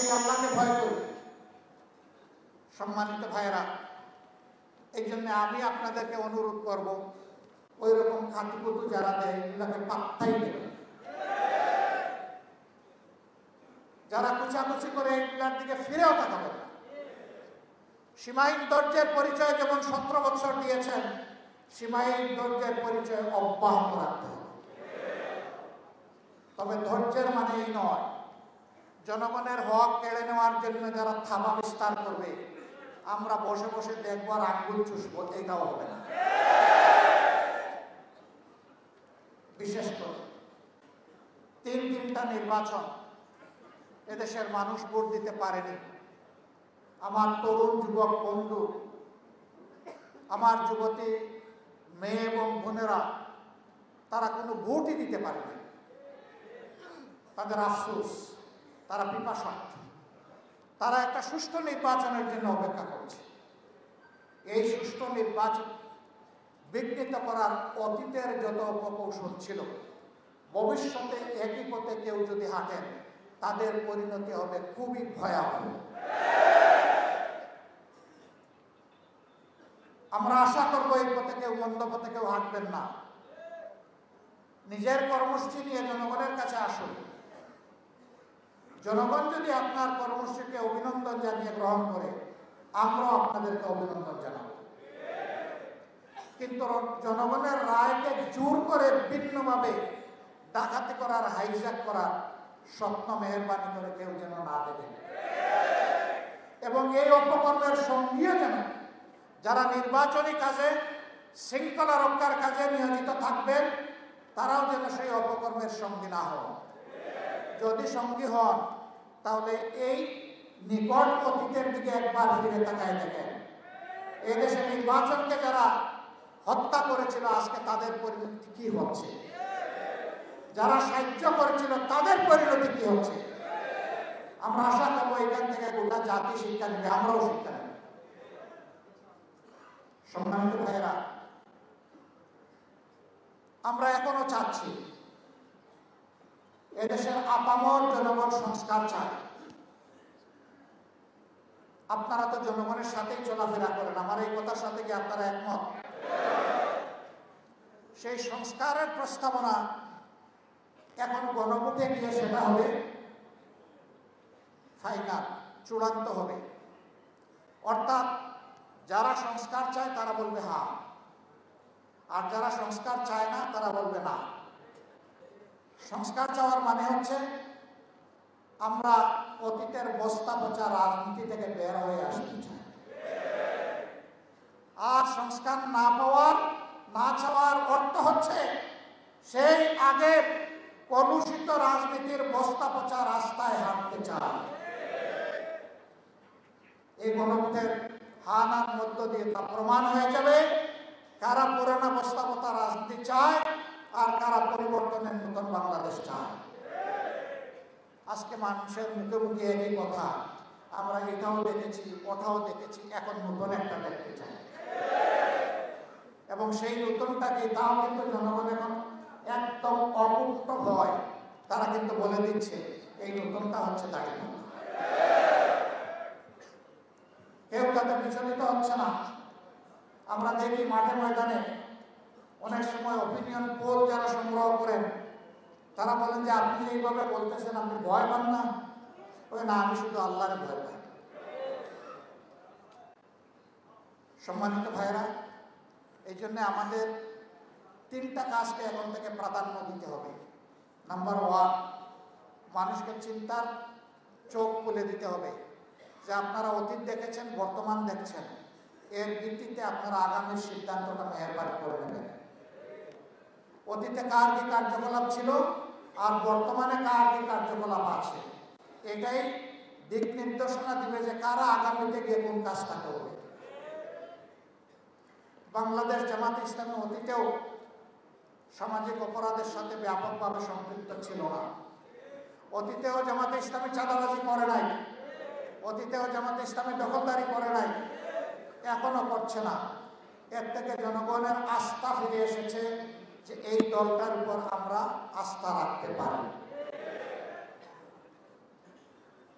সেই আল্লাহকে ভয় করি। সম্মানিত ভাইয়েরা, এই জন্য আমি আপনাদেরকে অনুরোধ করব, ওই রকম খাঁটিপুতু যারা দেয় এগুলোকে পাত্তাই দেবে। যারা কুচাকুচি করে এগুলার দিকে ফিরেও তাকাবে না। সীমাহীন ধৈর্যের পরিচয় যেমন 17 বছর দিয়েছেন, সীমাহীন ধৈর্যের পরিচয় অব্যাহত রাখতে হবে। তবে ধৈর্যের মানে এই নয় জনগণের হক কেড়ে নেওয়ার জন্য যারা থাবা বিস্তার করবে আমরা বসে বসে দেখবো আর আঙ্গুল চুষবো, এটাও হবে না। বিশেষ করে তিনটা নির্বাচন এদেশের মানুষ ভোট দিতে পারেনি। আমার তরুণ যুবক বন্ধু, আমার যুবতী মেয়ে এবং বোনেরা তারা কোনো ভোটই দিতে পারেনি। তাদের আফসোস, তারা পিপাসা, তারা একটা সুষ্ঠু নির্বাচনের জন্য অপেক্ষা করছে। এই সুষ্ঠু নির্বাচন বিঘ্নিত করার অতীতের যত অপকৌশল ছিল, ভবিষ্যতে একই পথে কেউ যদি হাঁটেন তাদের পরিণতি হবে খুবই ভয়াবহ। আমরা আশা করবো এই পথে কেউ মন্দ পথে কেউ হাঁটবেন না। নিজের কর্মসূচি নিয়ে জনগণের কাছে আসুন। জনগণ যদি আপনার কর্মসূচিকে অভিনন্দন জানিয়ে গ্রহণ করে, আমরাও আপনাদেরকে অভিনন্দন জানাবো। কিন্তু জনগণের রায়কে জোর করে ভিন্নভাবে ডাকাতি করার, হাইজ্যাক করার স্বপ্ন মেহেরবানি করে কেউ যেন না দেবেন। এবং এই অপকর্মের সঙ্গীও যেন যারা নির্বাচনী কাজে, শৃঙ্খলা রক্ষার কাজে নিয়োজিত থাকবেন তারাও যেন সেই অপকর্মের সঙ্গী না হন। যদি সঙ্গী হন তাহলে এই নিকট অতীতের দিকে একবার ফিরে তাকায় দেখেন। এই দেশে নির্বাচনকে যারা হত্যা করেছিল আজকে তাদের পরিণতি কি হচ্ছে, যারা সাহায্য করেছিল তাদের পরিণতি কি হচ্ছে। আমরা আশা করবো এখান থেকে গোটা জাতি শিক্ষা নেবে, আমরাও শিক্ষা নেব। সম্মানিত ভাইয়েরা, আমরা এখনো চাচ্ছি এদেশের আপামর জনগণ সংস্কার চায়। আপনারা তো জনগণের সাথেই চলাফেরা করেন, আমার এই কথার সাথে কি আপনারা একমত? সেই সংস্কারের প্রস্তাবনা এখন গণভোটে গিয়ে সেটা হবে ফাইনাল, চূড়ান্ত হবে। অর্থাৎ যারা সংস্কার চায় তারা বলবে হ্যাঁ, আর যারা সংস্কার চায় না তারা বলবে না। সংস্কার চাওয়ার মানে হচ্ছে আমরা অতীতের বস্তা পচা রাজনীতি থেকে বের হয়ে আসতে চাই। আর সংস্কার না চাওয়ার অর্থ হচ্ছে সেই আগের কলুষিত রাজনীতির বস্তা পচা রাস্তায় হাঁটতে চায়। এই গণভোটের হানার মধ্য দিয়ে তা প্রমাণ হয়ে যাবে কারা পুরানা বস্তা পচা রাজনীতি চায় আর কারা পরিবর্তনের নতুন বাংলাদেশ চায়। আজকে মানুষের মুখে মুখে একই কথা, আমরা এটাও দেখেছি ওটাও দেখেছি, এখন নতুন একটা দেখতে চাই। এবং সেই নতুনটাকে তাও কিন্তু জনগণ এখন একদম অমুক্ত হয়, তারা কিন্তু বলে দিচ্ছে এই নতুনটা হচ্ছে দাঁড়িয়ে। কেউ তাতে বিচলিত হচ্ছে না। আমরা দেখি মাঠে ময়দানে অনেক সময় অপিনিয়ন পোল যারা সংগ্রহ করেন তারা বলেন যে আপনি এইভাবে বলতেছেন আপনি ভয় পান না? ওই না, আমি শুধু আল্লাহরে ভয় পাই। সম্মানিত ভাইরা, এই জন্য আমাদের তিনটা কাজকে এখন থেকে প্রাধান্য দিতে হবে। নাম্বার 1, মানুষকে চিন্তার চোখ খুলে দিতে হবে যে আপনারা অতীত দেখেছেন, বর্তমান দেখছেন, এর ভিত্তিতে আপনারা আগামীর সিদ্ধান্তটা মেহেরবানি করে নেবেন। অতীতে কার কি কার্যকলাপ ছিল আর বর্তমানে কার কি কার্যকলাপ আছে, এটাই দিক নির্দেশনা দিবে যে কারা আগামীতে গিয়ে কোন কাজটা করবে। বাংলাদেশ জামাতে ইসলামী অতীতেও সামাজিক অপরাধের সাথে ব্যাপকভাবে সম্পৃক্ত ছিল না। অতীতেও জামাতে ইসলামী চাঁদাবাজি করে নাই, অতীতেও জামাতে ইসলামী দখলদারি করে নাই, এখনো করছে না। এর থেকে জনগণের আস্থা ফিরে এসেছে যে এই দলটার উপর আমরা আস্থা রাখতে পারি।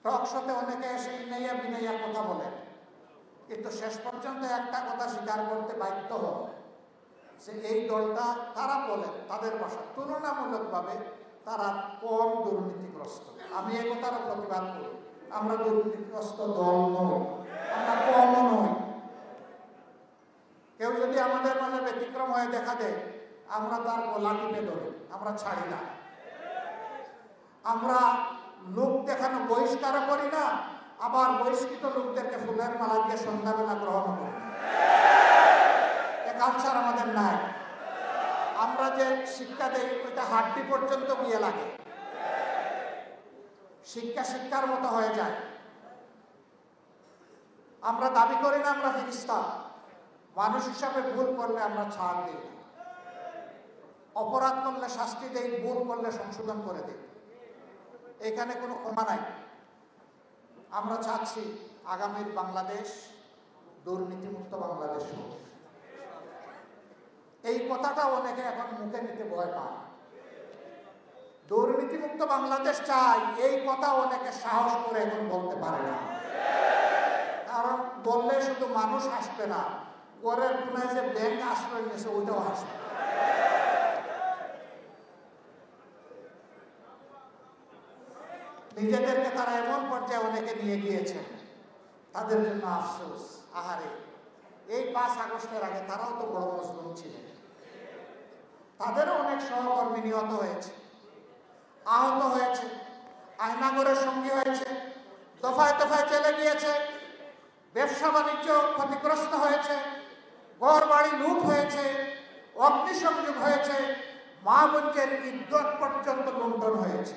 টক শোতে অনেকে এসে ইনাইয়া বিনাইয়া কথা বলেন, কিন্তু শেষ পর্যন্ত একটা কথা স্বীকার করতে বাধ্য হন যে এই দলটা, তারা বলেন তাদের ভাষা, তুলনামূলকভাবে তারা কম দুর্নীতিগ্রস্ত। আমি এই কথার প্রতিবাদ করি, আমরা দুর্নীতিগ্রস্ত দল নই, আমরা কমও নই। কেউ যদি আমাদের মাঝে ব্যতিক্রম হয়ে দেখা দেয়, আমরা তার গলা টিপে ধরি, আমরা ছাড়ি না। আমরা লোক দেখানো বহিষ্কারও করি না, আবার বহিষ্কৃত লোকদেরকে ফুলের মালা দিয়ে সন্ধ্যাবেলা গ্রহণ করি না। এ কালচার আমাদের নাই। আমরা যে শিক্ষা দেই ওইটা হাড্ডি পর্যন্ত গিয়ে লাগে, শিক্ষা শিক্ষার মতো হয়ে যায়। আমরা দাবি করি না আমরা ফেরেশতা, মানুষ হিসাবে ভুল করলে আমরা ছাড় দিই, অপরাধ করলে শাস্তি দেই, ভুল করলে সংশোধন করে দিই, এখানে কোনো ক্ষমা নাই। আমরা চাচ্ছি আগামীর বাংলাদেশ দুর্নীতিমুক্ত বাংলাদেশ হোক। এই কথাটা অনেকে এখন মুখে নিতে ভয় পায়। দুর্নীতিমুক্ত বাংলাদেশ চাই, এই কথা অনেকে সাহস করে এখন বলতে পারে না, কারণ বললে শুধু মানুষ আসবে না, ঘরের কোনায় যে ব্যাংক আশ্রয় নিয়েছে ওইটাও আসবে। নিজেদেরকে তারা এমন পর্যায়ে অনেকে নিয়ে গিয়েছেন, তাদের জন্য আফসোস। আহারে, এই 5 আগস্টের আগে তারাও তো বড় মজলুম ছিলেন, তাদেরও অনেক সহকর্মী নিহত হয়েছে, আহত হয়েছে, আয়নাগরের সঙ্গী হয়েছে, দফায় দফায় চলে গিয়েছে, ব্যবসা বাণিজ্য ক্ষতিগ্রস্ত হয়েছে, ঘর বাড়ি লুট হয়েছে, অগ্নিসংযোগ হয়েছে, মা বোনদের ইজ্জত পর্যন্ত লুণ্ঠন হয়েছে।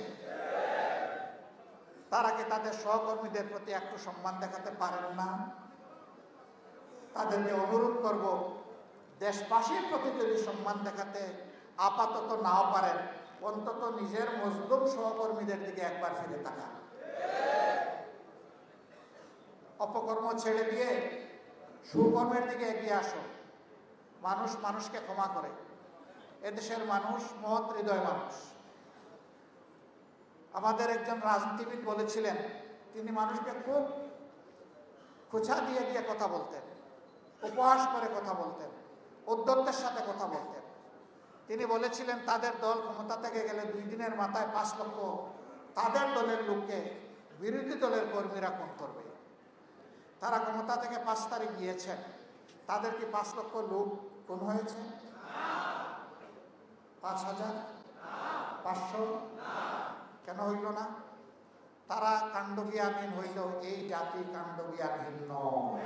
তারা কি তাদের সহকর্মীদের প্রতি একটু সম্মান দেখাতে পারেন না? তাদেরকে অনুরোধ করব, দেশবাসীর প্রতি যদি সম্মান দেখাতে আপাতত নাও পারেন, অন্তত নিজের মজলুম সহকর্মীদের দিকে একবার ফিরে তাকান। অপকর্ম ছেড়ে দিয়ে সুকর্মের দিকে এগিয়ে আসো। মানুষ মানুষকে ক্ষমা করে। এদেশের মানুষ মহৎ হৃদয় মানুষ। আমাদের একজন রাজনীতিবিদ বলেছিলেন, তিনি মানুষকে খুব খোঁচা দিয়ে দিয়ে কথা বলতেন, উপহাস করে কথা বলতেন, উদ্যত্তের সাথে কথা বলতেন। তিনি বলেছিলেন তাদের দল ক্ষমতা থেকে গেলে 2 দিনের মাথায় 5 লক্ষ তাদের দলের লোককে বিরোধী দলের কর্মীরা খুন করবে। তারা ক্ষমতা থেকে 5 তারিখ গিয়েছেন, তাদের কি 5 লক্ষ লোক খুন হয়েছে? 5,000? 500? কেন হইল না? তারা কাণ্ডজ্ঞানহীন হইল, এই জাতি কাণ্ডজ্ঞানহীন নয়।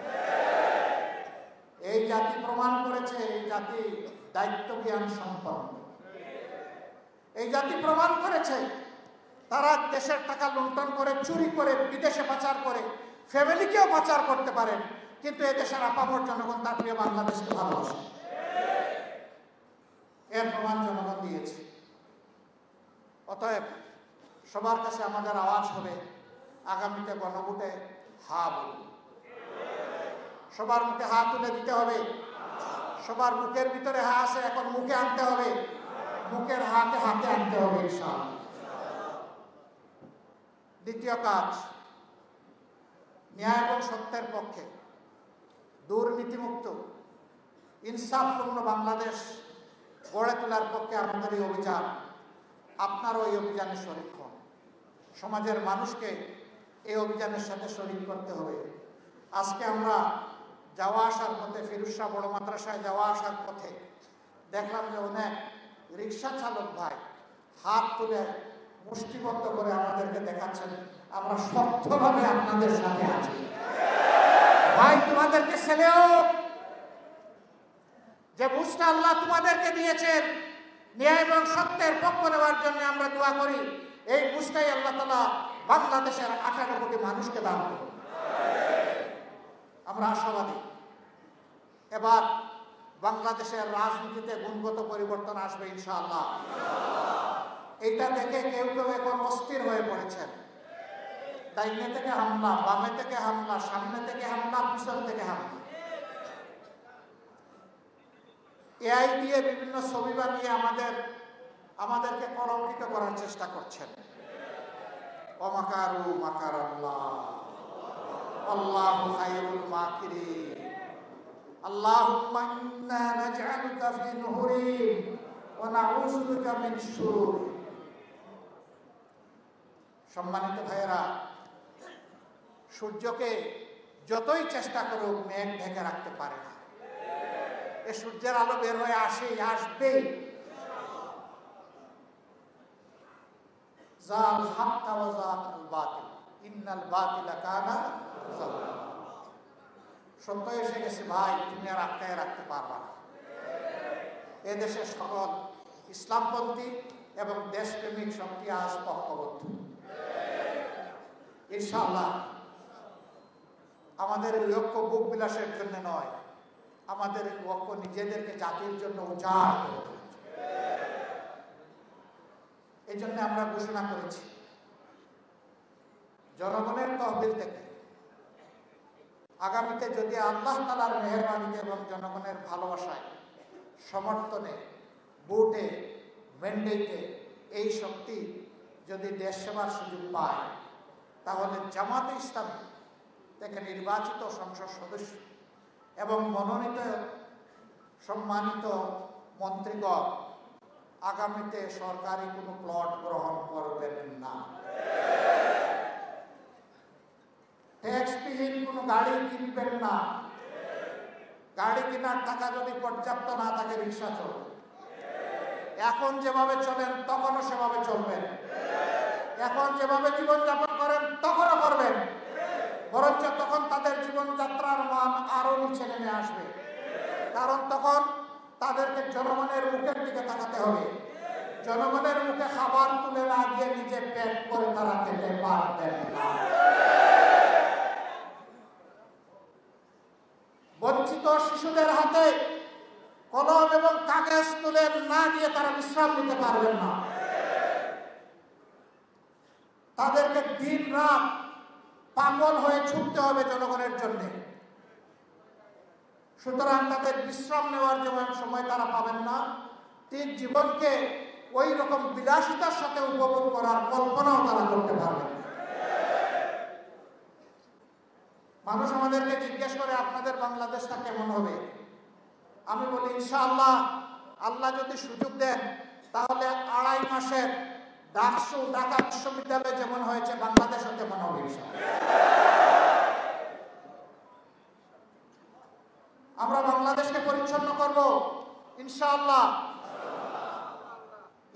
এই জাতি প্রমাণ করেছে এই জাতি দায়িত্ব জ্ঞান সম্পন্ন। এই জাতি প্রমাণ করেছে তারা দেশের টাকা লুণ্ঠন করে, চুরি করে, বিদেশে পাচার করে, ফ্যামিলিকেও পাচার করতে পারেন, কিন্তু এদেশের আপামর জনগণ তার প্রিয় বাংলাদেশকে ভালোবাসে। এর প্রমাণ জনগণ দিয়েছে। অতএব সবার কাছে আমাদের আওয়াজ হবে, আগামীতে গণভোটে হা বলুন। সবার মুখে হা তুলে দিতে হবে। সবার মুখের ভিতরে হা আছে, এখন মুখে আনতে হবে, মুখের হাতে হাতে আনতে হবে ইনশাআল্লাহ। দ্বিতীয় কাজ, ন্যায় এবং সত্যের পক্ষে, দুর্নীতিমুক্ত ইনসাফপূর্ণ বাংলাদেশ গড়ে তোলার পক্ষে আমাদের এই অভিযান। আপনারও এই অভিযানে শরীক হন। সমাজের মানুষকে এই অভিযানের সাথে শরীক করতে হবে। আজকে আমরা যাওয়া আসার পথে, ফিরোজ শাহ বড় মাদ্রাসায় যাওয়া আসার পথে দেখলাম যে অনেক রিক্সা চালক ভাই হাত তুলে মুষ্টিবদ্ধ করে আমাদেরকে দেখাচ্ছেন, আমরা শক্তভাবে আপনাদের সাথে আছি ভাই। তোমাদেরকে ছেলেও যে বুঝটা আল্লাহ তোমাদেরকে দিয়েছেন ন্যায় এবং সত্যের পক্ষ নেওয়ার জন্য আমরা দোয়া করি, এই বুঝটাই আল্লাহ তাআলা বাংলাদেশের 18 কোটি মানুষকে দান করুন। আমরা আশাবাদী এবার বাংলাদেশের রাজনীতিতে গুণগত পরিবর্তন আসবে ইনশাআল্লাহ। এইটা দেখে কেউ কেউ এখন অস্থির হয়ে পড়েছেন। ডাইনে থেকে হামলা, বামে থেকে হামলা, সামনে থেকে হামলা, পিছন থেকে হামলা, এআই দিয়ে বিভিন্ন ছবি বানিয়ে আমাদেরকে কলঙ্কিত করার চেষ্টা করছেন। ওয়া মাকারু মাকারাল্লাহ আল্লাহু খায়রুল মাকিরিন। আল্লাহুম্মা ইন্না নাজআলুকা ফি নুহুরিহিম ওয়া নাউযু বিকা মিন শুরুরিহিম। সম্মানিত ভাইয়েরা, সূর্যকে যতই চেষ্টা করুক মেঘ ঢেকে রাখতে পারে না। এ সূর্যের আলো বের হয়ে আসবেই। জাল হাক্কা ওয়া যাকাল বাতিল ইন্নাল বাতিলা কানা যাহুকা। সত্য এসে গেছে ভাই, তুমি আর আটকায় রাখতে পারবা না। এদেশের সকল ইসলামপন্থী এবং দেশপ্রেমিক শক্তি আজ ঐক্যবদ্ধ। ইনশাআল্লাহ আমাদের এই ঐক্য বুক বিলাসের জন্য নয়, আমাদের এই ঐক্য নিজেদেরকে জাতির জন্য উজাড় করতে। এই জন্য আমরা ঘোষণা করেছি জনগণের তহবিল থেকে আগামীতে যদি আল্লাহ তাআলার মেহেরবানিতে এবং জনগণের ভালোবাসায়, সমর্থনে, ভোটে, ম্যান্ডেটে এই শক্তি যদি দেশ সেবার সুযোগ পায়, তাহলে জামাতে ইসলামী থেকে নির্বাচিত সংসদ সদস্য এবং মনোনীত সম্মানিত মন্ত্রীগণ আগামীতে সরকারি কোনো প্লট গ্রহণ করবেন না। ট্যাক্সবিহীন কোনো গাড়ি কিনবেন না। গাড়ি কেনার টাকা যদি পর্যাপ্ত না থাকে রিক্সা চলবে। এখন যেভাবে চলেন তখনও সেভাবে চলবেন। এখন যেভাবে জীবনযাপন করেন তখনও করবেন, বরঞ্চ তখন তাদের জীবনযাত্রার মান আরো নিচে নেমে আসবে। কারণ তখন তাদেরকে জনগণের মুখের দিকে তাকাতে হবে। জনগণের মুখে খাবার তুলে না দিয়ে নিজে পেট করে তারা খেতে পারবেন না। বঞ্চিত শিশুদের হাতে কলম এবং কাগজ তুলে না দিয়ে তারা বিশ্রাম নিতে পারবেন না। তাদেরকে দিন রাত পাগল হয়ে ছুটতে হবে জনগণের জন্য। সুতরাং তাদের বিশ্রাম নেওয়ার যেমন সময় তারা পাবেন না, ঠিক জীবনকে ওই রকম বিলাসিতার সাথে উপভোগ করার কল্পনাও তারা করতে পারবেন না। মানুষ আমাদেরকে জিজ্ঞেস করে আপনাদের বাংলাদেশটা কেমন হবে। আমি বলি ইনশাআল্লাহ আল্লাহ যদি সুযোগ দেন তাহলে 2.5 মাসের ঢাকা বিশ্ববিদ্যালয় যেমন হয়েছে বাংলাদেশও তেমন হবে ইনশাআল্লাহ। আমরা বাংলাদেশকে পরিচ্ছন্ন করব ইনশাআল্লাহ।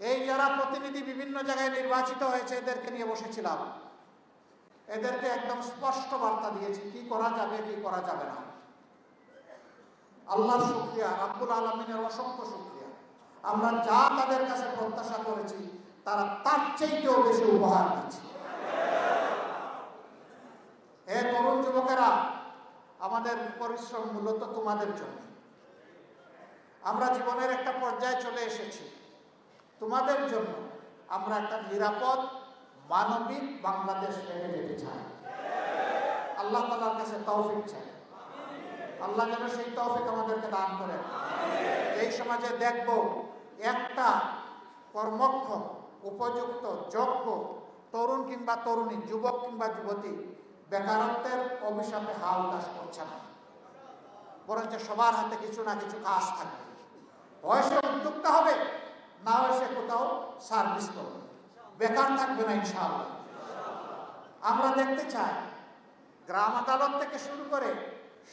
এই যারা প্রতিনিধি বিভিন্ন জায়গায় নির্বাচিত হয়েছে এদেরকে নিয়ে বসেছিলাম, এদেরকে একদম স্পষ্ট বার্তা দিয়েছি কি করা যাবে কি করা যাবে না। আল্লাহর শুকরিয়া, রাব্বুল আলামিনের অসংখ্য শুকরিয়া, আমরা যা তাদের কাছে প্রত্যাশা করেছি তারা তার চাইতেও বেশি উপহার দিচ্ছে। হে তরুণ যুবকেরা, আমাদের পরিশ্রম মূলত তোমাদের জন্য। আমরা জীবনের একটা পর্যায়ে চলে এসেছি, তোমাদের জন্য আমরা একটা নিরাপদ মানবিক বাংলাদেশ রেখে যেতে চাই। আল্লাহ তাআলার কাছে তৌফিক চাই। আল্লাহ যেন সেই তৌফিক আমাদেরকে দান করেন। এই সমাজে দেখব একটা কর্মক্ষম, উপযুক্ত, যোগ্য তরুণ কিংবা তরুণী, যুবক কিংবা যুবতী বেকারত্বের অভিশাপে হাল দাস করছে না, বরঞ্চ সবার হাতে কিছু না কিছু কাজ থাকবে। হয় সে উদ্যোক্তা হবে, না হয় সে কোথাও সার্ভিস করবে, বেকার থাকবে না ইনশাআল্লাহ। আমরা দেখতে চাই গ্রাম আদালত থেকে শুরু করে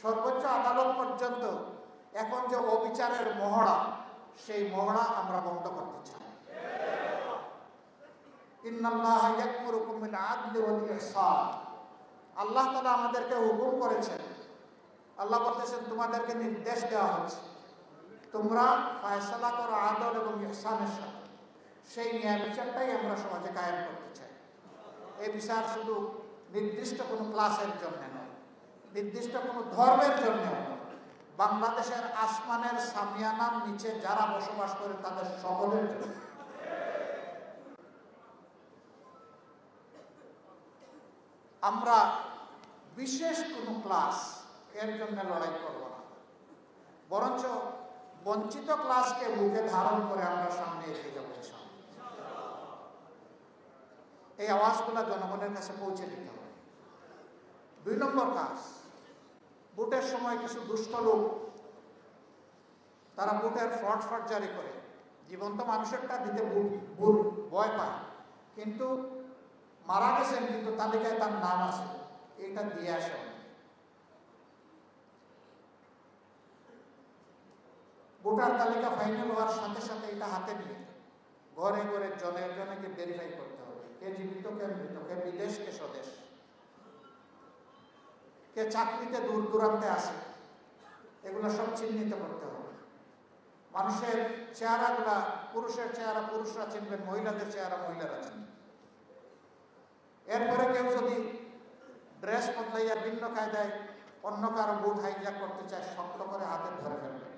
সর্বোচ্চ আদালত পর্যন্ত এখন যে অবিচারের মহড়া, সেই মহড়া আমরা বন্ধ করতে চাই। ইন্নাল্লাহা ইয়া'মুরুকুম বিল আদলি ওয়াল ইহসান। আল্লাহ তাআলা আমাদেরকে হুকুম করেছেন, আল্লাহ বলতেছেন তোমাদেরকে নির্দেশ দেওয়া হচ্ছে তোমরা ফয়সালা করো আদল এবং ইহসানের সাথে। সেই ন্যায় বিচারটাই আমরা সমাজে কায়েম করতে চাই। এই বিচার শুধু নির্দিষ্ট কোনো ক্লাসের জন্য নয়, নির্দিষ্ট কোনো ধর্মের জন্য নয়, বাংলাদেশের আসমানের সামিয়ানার নিচে যারা বসবাস করে তাদের সকলের জন্য। আমরা বিশেষ কোনো ক্লাস এর জন্য লড়াই করব না, বরঞ্চ বঞ্চিত ক্লাসকে বুকে ধারণ করে আমরা সামনে এগিয়ে যাব। এই আওয়াজগুলো জনগণের কাছে পৌঁছে দিতে হবে। 2 নম্বর কাজ, ভোটের সময় কিছু দুষ্ট লোক তারা ভোটের ফট জারি করে, জীবন্ত মানুষেরটা দিতে ভয় পায়, কিন্তু মারা গেছেন কিন্তু তালিকায় তার নাম আছে, এটা দিয়ে আসে। ভোটার তালিকা ফাইনাল হওয়ার সাথে সাথে এটা হাতে নিয়ে ঘরে ঘরে জনকে ভেরিফাই করতে হবে, কে জীবিত, কে মৃত, কে বিদেশ, কে স্বদেশ, কে চাকরিতে দূর দূরান্তে আছে, এগুলো সব চিহ্নিত করতে হবে। মানুষের চেহারাগুলা, পুরুষের চেহারা পুরুষরা চিনবেন, মহিলাদের চেহারা মহিলারা চিনবেন। এরপরে কেউ যদি ড্রেস বদলাইয়া ভিন্ন কায়দায় অন্য কারো ভোট হাইজ্যাক করতে চায়, শক্ত করে হাতে ধরে ফেলবে।